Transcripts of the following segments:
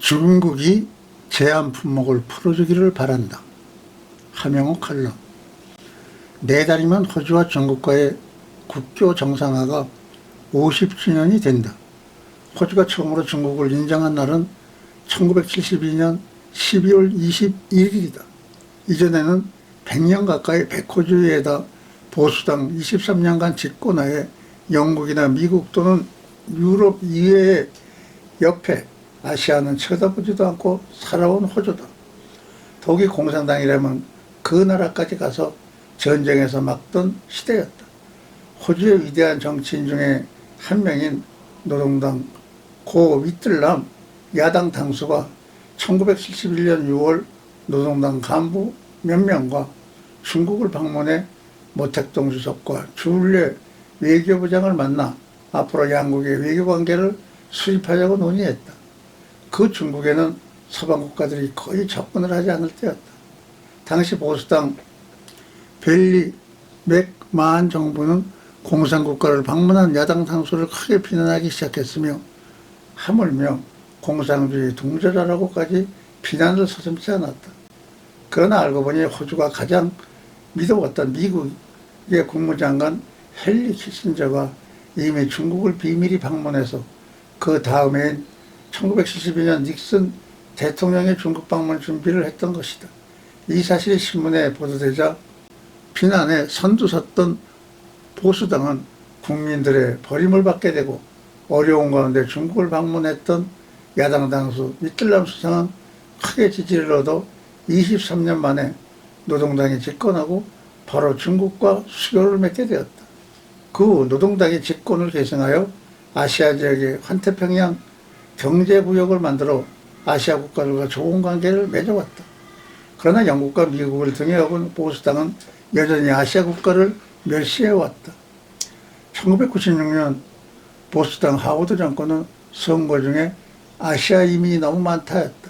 중국이 제한 품목을 풀어주기를 바란다. 하명호 칼럼. 내달이면 호주와 중국과의 국교 정상화가 50주년이 된다. 호주가 처음으로 중국을 인정한 날은 1972년 12월 21일이다. 이전에는 100년 가까이 백호주의에다 보수당 23년간 집권하에 영국이나 미국 또는 유럽 이외의 옆에 아시아는 쳐다보지도 않고 살아온 호주다. 독일 공산당이라면 그 나라까지 가서 전쟁에서 막던 시대였다. 호주의 위대한 정치인 중에 한 명인 노동당 고 위틀람 야당 당수가 1971년 6월 노동당 간부 몇 명과 중국을 방문해 모택동 주석과 주울레 외교부장을 만나 앞으로 양국의 외교관계를 수립하자고 논의했다. 그 중국에는 서방 국가들이 거의 접근을 하지 않을 때였다. 당시 보수당 벨리 맥마한 정부는 공산국가를 방문한 야당 당수를 크게 비난하기 시작했으며 하물며 공산주의 동조자라고까지 비난을 서슴지 않았다. 그러나 알고 보니 호주가 가장 믿어왔던 미국의 국무장관 헨리 키신저가 이미 중국을 비밀히 방문해서 그 다음해인 1972년 닉슨 대통령의 중국 방문 준비를 했던 것이다. 이 사실이 신문에 보도되자 비난에 선두섰던 보수당은 국민들의 버림을 받게 되고 어려운 가운데 중국을 방문했던 야당 당수 위틀람 수상은 크게 지지를 얻어 23년 만에 노동당이 집권하고 바로 중국과 수교를 맺게 되었다. 그 후 노동당이 집권을 계승하여 아시아 지역의 환태평양 경제구역을 만들어 아시아 국가들과 좋은 관계를 맺어왔다. 그러나 영국과 미국을 등에 업은 보수당은 여전히 아시아 국가를 멸시해왔다. 1996년 보수당 하워드 정권은 선거 중에 아시아 이민이 너무 많다였다.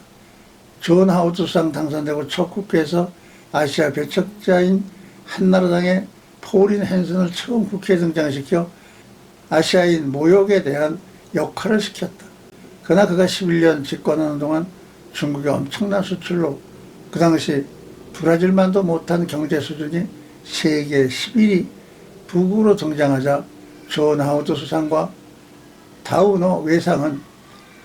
존 하워드 수상 당선되고 첫 국회에서 아시아 배척자인 한나라당의 포린 헨슨을 처음 국회에 등장시켜 아시아인 모욕에 대한 역할을 시켰다. 그러나 그가 11년 집권하는 동안 중국의 엄청난 수출로 그 당시 브라질만도 못한 경제 수준이 세계 11위 북으로 등장하자 존 하워드 수상과 다우너 외상은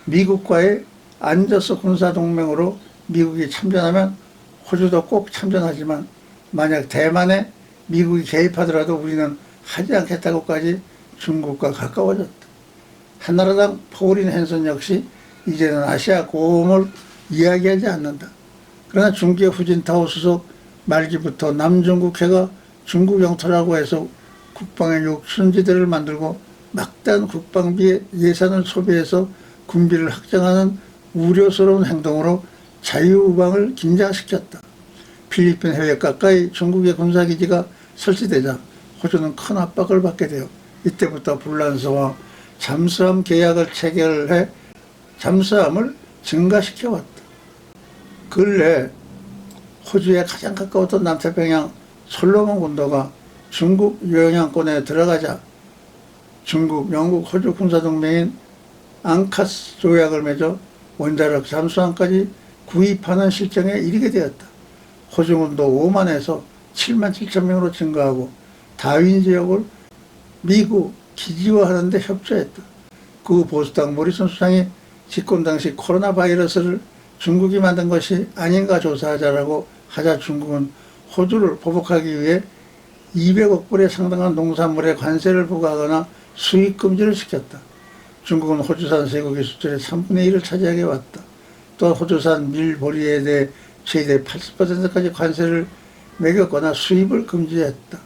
미국과의 안저스 군사동맹으로 미국이 참전하면 호주도 꼭 참전하지만 만약 대만에 미국이 개입하더라도 우리는 하지 않겠다고까지 중국과 가까워졌다. 한나라당 포린 헨슨 역시 이제는 아시아 고음을 이야기하지 않는다. 그러나 중국의 후진타오 수석 말기부터 남중국해가 중국 영토라고 해서 국방의 욕심지대를 만들고 막대한 국방비 예산을 소비해서 군비를 확장하는 우려스러운 행동으로 자유우방을 긴장시켰다. 필리핀 해외 가까이 중국의 군사기지가 설치되자 호주는 큰 압박을 받게 되어 이때부터 불란서와 잠수함 계약을 체결해 잠수함을 증가시켜왔다. 근래 호주에 가장 가까웠던 남태평양 솔로몬 군도가 중국 영향권에 들어가자 중국, 영국, 호주 군사동맹인 앙카스 조약을 맺어 원자력 잠수함까지 구입하는 실정에 이르게 되었다. 호주군도 5만에서 7만 7천 명으로 증가하고 다윈 지역을 미국 기지화하는 데 협조했다. 그 보수당 모리슨 수상이 집권 당시 코로나 바이러스를 중국이 만든 것이 아닌가 조사하자라고 하자 중국은 호주를 보복하기 위해 200억 불에 상당한 농산물에 관세를 부과하거나 수입 금지를 시켰다. 중국은 호주산 쇠고기 수출의 3분의 1을 차지하게 왔다. 또 호주산 밀, 보리에 대해 최대 80%까지 관세를 매겼거나 수입을 금지했다.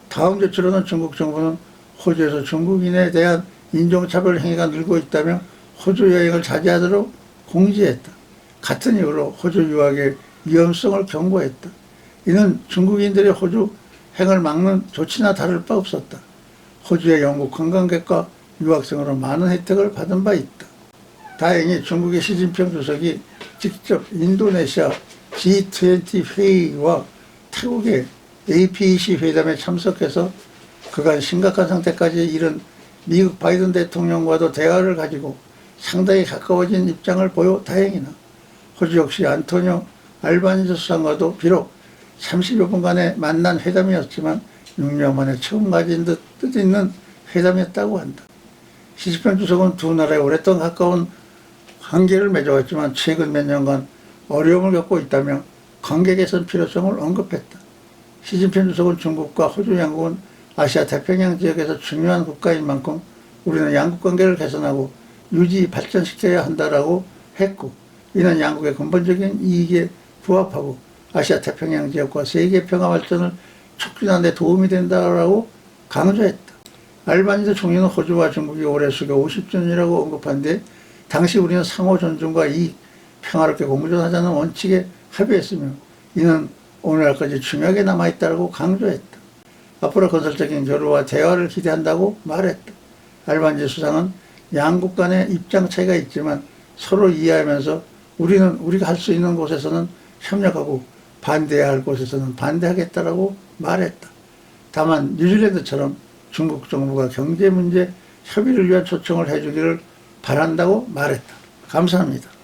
다음 주로는 중국 정부는 호주에서 중국인에 대한 인종차별 행위가 늘고 있다며 호주 여행을 자제하도록 공지했다. 같은 이유로 호주 유학의 위험성을 경고했다. 이는 중국인들의 호주 행을 막는 조치나 다를 바 없었다. 호주의 영국 관광객과 유학생으로 많은 혜택을 받은 바 있다. 다행히 중국의 시진핑 주석이 직접 인도네시아 G20 회의와 태국의 APEC 회담에 참석해서 그간 심각한 상태까지 이른 미국 바이든 대통령과도 대화를 가지고 상당히 가까워진 입장을 보여 다행이나 호주 역시 안토니오 알바니지 수상과도 비록 30여 분간의 만난 회담이었지만 6년 만에 처음 가진 듯 뜻있는 회담이었다고 한다. 시진핑 주석은 두 나라의 오랫동안 가까운 관계를 맺어왔지만 최근 몇 년간 어려움을 겪고 있다며 관계 개선 필요성을 언급했다. 시진핑 주석은 중국과 호주, 양국은 아시아 태평양 지역에서 중요한 국가인 만큼 우리는 양국 관계를 개선하고 유지 발전시켜야 한다라고 했고, 이는 양국의 근본적인 이익에 부합하고 아시아 태평양 지역과 세계 평화 발전을 촉진하는 데 도움이 된다라고 강조했다. 알바니지 총리는 호주와 중국이 올해 수교 50주년이라고 언급한 데 당시 우리는 상호 존중과 이익, 평화롭게 공존하자는 원칙에 합의했으며 이는 오늘날까지 중요하게 남아있다고 강조했다. 앞으로 건설적인 교류와 대화를 기대한다고 말했다. 알바니지 수상은 양국 간의 입장 차이가 있지만 서로 이해하면서 우리는 우리가 할 수 있는 곳에서는 협력하고 반대해야 할 곳에서는 반대하겠다라고 말했다. 다만 뉴질랜드처럼 중국 정부가 경제 문제 협의를 위한 초청을 해주기를 바란다고 말했다. 감사합니다.